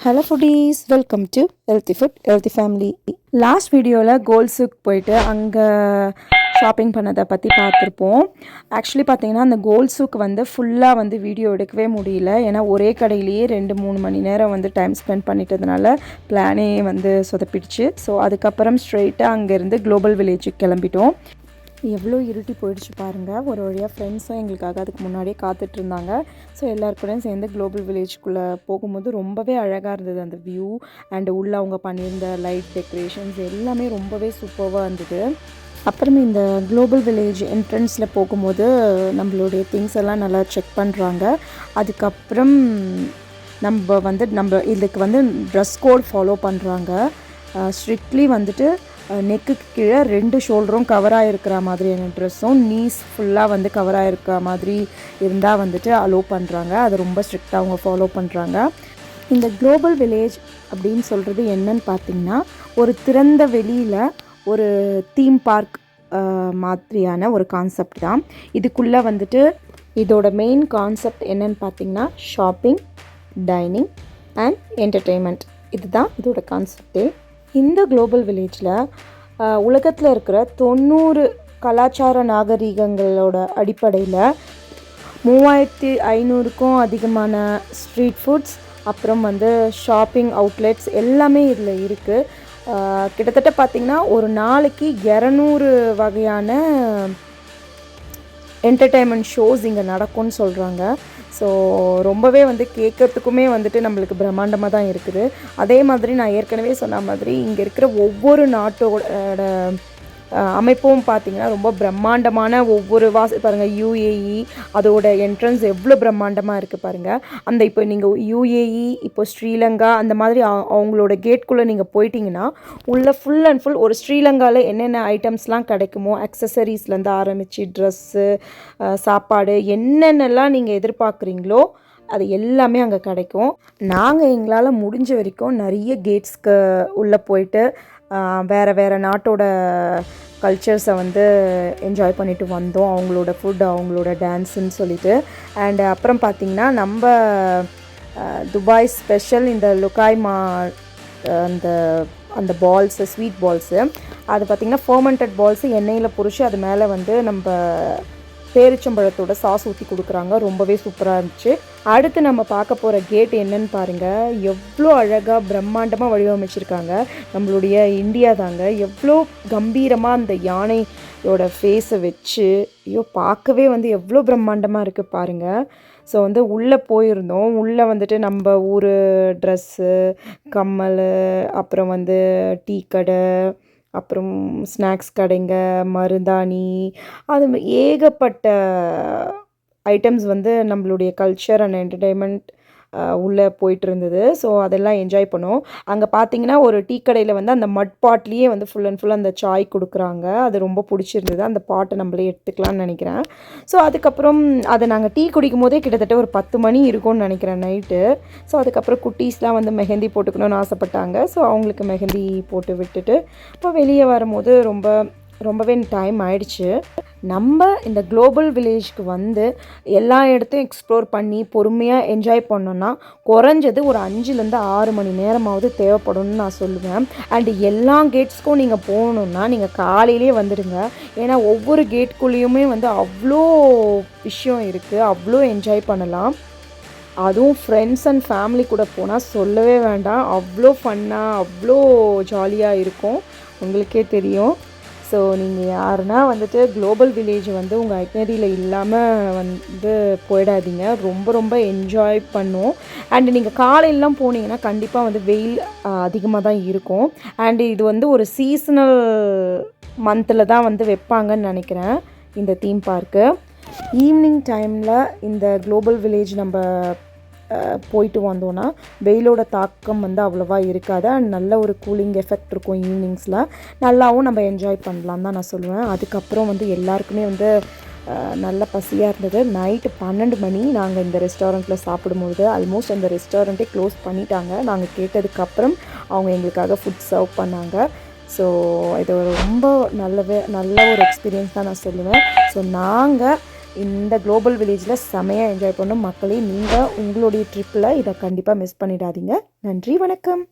Hello foodies, welcome to healthy food healthy family. Last வீடியோவில் கோல்ட்ஸுக்கு போயிட்டு அங்கே ஷாப்பிங் பண்ணதை பற்றி பார்த்துருப்போம். ஆக்சுவலி பார்த்தீங்கன்னா அந்த கோல்ட்ஸுக்கு வந்து ஃபுல்லாக வந்து வீடியோ எடுக்கவே முடியல. ஏன்னா ஒரே கடையிலேயே 2-3 மணி நேரம் வந்து டைம் ஸ்பெண்ட் பண்ணிட்டதுனால பிளானே வந்து சொதப்பிடுச்சு. ஸோ அதுக்கப்புறம் ஸ்ட்ரெயிட்டாக அங்கேருந்து குளோபல் வில்லேஜுக்கு கிளம்பிட்டோம். எவ்வளோ இருட்டி போயிடுச்சு பாருங்கள். ஒரு வழியாக ஃப்ரெண்ட்ஸும் எங்களுக்காக அதுக்கு முன்னாடியே காத்துட்ருந்தாங்க. ஸோ எல்லாருக்கூடையும் சேர்ந்து குளோபல் வில்லேஜ்குள்ளே போகும்போது ரொம்பவே அழகாக இருந்தது அந்த வியூ. அண்டு உள்ளே அவங்க பண்ணியிருந்த லைட் டெக்கரேஷன்ஸ் எல்லாமே ரொம்பவே சூப்பராக இருந்தது. அப்புறம் இந்த குளோபல் வில்லேஜ் என்ட்ரன்ஸில் போகும்போது நம்மளுடைய திங்ஸ் எல்லாம் நல்லா செக் பண்ணுறாங்க. அதுக்கப்புறம் நம்ம இதுக்கு வந்து ட்ரெஸ் கோட் ஃபாலோ பண்ணுறாங்க. ஸ்ட்ரிக்ட்லி வந்துட்டு நெக்குக்கு கீழே 2 ஷோல்டரும் கவராக இருக்கிற மாதிரியான ட்ரெஸ்ஸும் நீஸ் ஃபுல்லாக வந்து கவராக இருக்கிற மாதிரி இருந்தால் வந்துட்டு அலோவ் பண்ணுறாங்க. அதை ரொம்ப ஸ்ட்ரிக்டாக அவங்க ஃபாலோ பண்ணுறாங்க. இந்த குளோபல் வில்லேஜ் அப்படின்னு சொல்கிறது என்னன்னு பார்த்திங்கன்னா, ஒரு திறந்த வெளியில் ஒரு தீம் பார்க் மாதிரியான ஒரு கான்செப்ட் தான். இதுக்குள்ளே வந்துட்டு இதோட மெயின் கான்செப்ட் என்னன்னு பார்த்திங்கன்னா, ஷாப்பிங், டைனிங் அண்ட் என்டர்டெயின்மெண்ட். இதுதான் இதோட கான்செப்டே. இந்த குளோபல் வில்லேஜில் உலகத்தில் இருக்கிற 90 கலாச்சார நாகரிகங்களோட அடிப்படையில் 3500க்கும் அதிகமான ஸ்ட்ரீட் ஃபுட்ஸ், அப்புறம் வந்து ஷாப்பிங் அவுட்லெட்ஸ் எல்லாமே இதில் இருக்குது. கிட்டத்தட்ட பார்த்திங்கன்னா ஒரு நாளைக்கு 200 வகையான என்டர்டெயின்மெண்ட் ஷோஸ் இங்கே நடக்கும்னு சொல்கிறாங்க. ஸோ ரொம்பவே வந்து கேட்குறதுக்குமே வந்துட்டு நம்மளுக்கு பிரம்மாண்டமாக தான் இருக்குது. அதே மாதிரி நான் ஏற்கனவே சொன்ன மாதிரி இங்கே இருக்கிற ஒவ்வொரு நாட்டோட அமைப்பும் பார்த்திங்கன்னா ரொம்ப பிரம்மாண்டமான ஒவ்வொரு பாருங்கள். யூஏஇ அதோட என்ட்ரன்ஸ் எவ்வளோ பிரம்மாண்டமாக இருக்குது பாருங்கள். அந்த இப்போ நீங்கள் யூஏஇ, இப்போ ஸ்ரீலங்கா அந்த மாதிரி அவங்களோட கேட்குள்ளே நீங்கள் போயிட்டீங்கன்னா உள்ள ஃபுல் அண்ட் ஃபுல் ஒரு ஸ்ரீலங்காவில் என்னென்ன ஐட்டம்ஸ்லாம் கிடைக்குமோ, அக்சசரிஸ்லேருந்து ஆரம்பித்து ட்ரெஸ்ஸு, சாப்பாடு, என்னென்னலாம் நீங்கள் எதிர்பார்க்குறீங்களோ அது எல்லாமே அங்கே கிடைக்கும். நாங்கள் எங்களால் முடிஞ்ச வரைக்கும் நிறைய கேட்ஸ்க்கு உள்ளே போயிட்டு வேறு நாட்டோட கல்ச்சர்ஸை வந்து என்ஜாய் பண்ணிட்டு வந்தோம். அவங்களோட ஃபுட், அவங்களோட டான்ஸுன்னு சொல்லிட்டு. அண்டு அப்புறம் பார்த்திங்கன்னா நம்ம துபாய் ஸ்பெஷல் இந்த லுக்காய் அந்த பால்ஸு, ஸ்வீட் பால்ஸு, அது பார்த்திங்கன்னா ஃபர்மெண்டட் பால்ஸு எண்ணெயில் பொரிச்சு அது மேலே வந்து நம்ம பேரிச்சம்பழத்தோட சாஸ் ஊற்றி கொடுக்குறாங்க. ரொம்பவே சூப்பராக இருந்துச்சு. அடுத்து நம்ம பார்க்க போகிற கேட் என்னன்னு பாருங்கள். எவ்வளோ அழகாக பிரம்மாண்டமாக வடிவமைச்சிருக்காங்க. நம்மளுடைய இந்தியா தாங்க. எவ்வளோ கம்பீரமாக அந்த யானையோட ஃபேஸை வச்சு பார்க்கவே வந்து எவ்வளோ பிரம்மாண்டமாக இருக்குது பாருங்கள். ஸோ வந்து உள்ளே போயிருந்தோம். உள்ளே வந்துட்டு நம்ம ஊர் ட்ரெஸ்ஸு, கம்மல், அப்புறம் வந்து டீ கடை, அப்புறம் ஸ்நாக்ஸ் கடைங்க, மருதாணி, அது ஏகப்பட்ட ஐட்டம்ஸ் வந்து நம்மளுடைய கல்ச்சர் அண்ட் என்டர்டெயின்மெண்ட் உள்ளே போயிட்டு இருந்தது. ஸோ அதெல்லாம் என்ஜாய் பண்ணோம். அங்கே பார்த்தீங்கன்னா ஒரு டீ கடையில் வந்து அந்த மட் பாட்லேயே வந்து ஃபுல் அண்ட் ஃபுல் அந்த சாய் கொடுக்குறாங்க. அது ரொம்ப பிடிச்சிருந்தது. அந்த பாட்டை நம்மளே எடுத்துக்கலாம்னு நினைக்கிறேன். ஸோ அதுக்கப்புறம் அதை நாங்கள் டீ குடிக்கும் போதே கிட்டத்தட்ட ஒரு 10 மணி இருக்கும்னு நினைக்கிறேன் நைட்டு. ஸோ அதுக்கப்புறம் குட்டீஸ்லாம் வந்து மெஹந்தி போட்டுக்கணும்னு ஆசைப்பட்டாங்க. ஸோ அவங்களுக்கு மெஹந்தி போட்டு விட்டுட்டு இப்போ வெளியே வரும்போது ரொம்பவே டைம் ஆயிடுச்சு. நம்ம இந்த குளோபல் வில்லேஜ்க்கு வந்து எல்லா இடத்தையும் எக்ஸ்ப்ளோர் பண்ணி பொறுமையாக என்ஜாய் பண்ணோன்னா குறைஞ்சது ஒரு 5-6 மணி நேரமாவது தேவைப்படும்னு நான் சொல்லுவேன். அண்டு எல்லா கேட்ஸ்க்கும் நீங்கள் போகணுன்னா நீங்கள் காலையிலே வந்துடுங்க. ஏன்னா ஒவ்வொரு கேட்குள்ளேயுமே வந்து அவ்வளோ விஷயம் இருக்குது, அவ்வளோ என்ஜாய் பண்ணலாம். அதுவும் ஃப்ரெண்ட்ஸ் அண்ட் ஃபேமிலி கூட போனால் சொல்லவே வேண்டாம். அவ்வளோ ஃபன்னாக, அவ்வளோ ஜாலியாக இருக்கும், உங்களுக்கே தெரியும். ஸோ நீங்கள் யாருன்னா வந்துட்டு குளோபல் வில்லேஜ் வந்து உங்கள் ஐட்னரியில் இல்லாமல் வந்து போயிடாதீங்க. ரொம்ப என்ஜாய் பண்ணுவோம். அண்டு நீங்கள் காலையிலலாம் போனீங்கன்னா கண்டிப்பாக வந்து வெயில் அதிகமாக தான் இருக்கும். அண்டு இது வந்து ஒரு சீசனல் மந்தில் தான் வந்து வைப்பாங்கன்னு நினைக்கிறேன் இந்த தீம் பார்க்கு. ஈவினிங் டைமில் இந்த குளோபல் வில்லேஜ் நம்ம போயிட்டு வந்தோன்னா வெயிலோட தாக்கம் வந்து அவ்வளோவா இருக்காது. அண்ட் நல்ல ஒரு கூலிங் எஃபெக்ட் இருக்கும். ஈவினிங்ஸில் நல்லாவும் நம்ம என்ஜாய் பண்ணலாம் தான் நான் சொல்லுவேன். அதுக்கப்புறம் வந்து எல்லாருக்குமே வந்து நல்ல பசியாக இருந்தது. நைட்டு 12 மணி நாங்கள் இந்த ரெஸ்டாரண்ட்டில் சாப்பிடும்போது ஆல்மோஸ்ட் அந்த ரெஸ்டாரண்ட்டே க்ளோஸ் பண்ணிட்டாங்க. நாங்கள் கேட்டதுக்கப்புறம் அவங்க எங்களுக்காக ஃபுட் சர்வ் பண்ணாங்க. ஸோ இது ரொம்ப நல்ல ஒரு எக்ஸ்பீரியன்ஸ் தான் நான் சொல்லுவேன். ஸோ நாங்கள் இந்த குளோபல் வில்லேஜில் செமையாக என்ஜாய் பண்ணோம் மக்களே. நீங்கள் உங்களுடைய ட்ரிப்பில் இதை கண்டிப்பாக மிஸ் பண்ணிடாதீங்க. நன்றி, வணக்கம்.